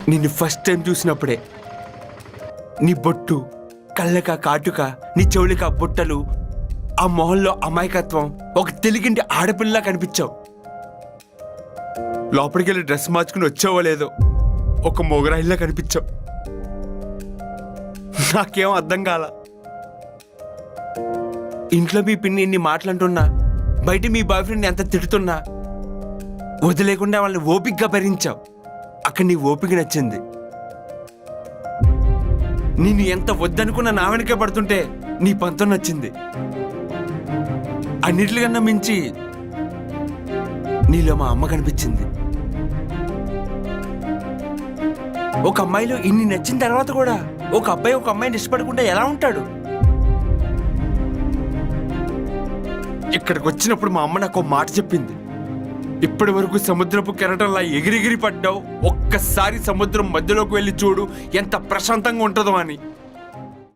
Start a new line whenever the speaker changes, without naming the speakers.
నిన్ను first time చూసినప్పుడే నీ బొట్టు, కళ్ళక కాటుక, నీ చెవులిక బుట్టలు, ఆ మొహంలో అమాయకత్వం, ఒక తెలుగింటి ఆడపిల్లలా కనిపించావు. లోపలికి వెళ్ళి డ్రెస్ మార్చుకుని వచ్చావో లేదో ఒక మొగరాయిల్లా కనిపించావు. నాకేం అర్థం కాల. ఇంట్లో మీ పిన్ని ఇన్ని మాటలంటున్నా, బయట మీ బాయ్ ఫ్రెండ్ ఎంత తిడుతున్నా వదిలేకుండా వాళ్ళని ఓపికగా భరించావు. అక్కడ నీ ఓపిక నచ్చింది. నేను ఎంత వద్దనుకున్నా నా వెనకే పడుతుంటే నీ పంతం నచ్చింది. అన్నిటికన్నా మించి నీలో మా అమ్మ కనిపించింది. ఒక అమ్మాయిలో ఇన్ని నచ్చిన తర్వాత కూడా ఒక అబ్బాయి ఒక అమ్మాయిని ఇష్టపడకుండా ఎలా ఉంటాడు? ఇక్కడికి వచ్చినప్పుడు మా అమ్మ నాకు మాట చెప్పింది. ఇప్పటి వరకు సముద్రపు కెరటంలా ఎగిరిగిరి పడ్డావు, ఒక్కసారి సముద్రం మధ్యలోకి వెళ్ళి చూడు ఎంత ప్రశాంతంగా ఉంటుందో అని.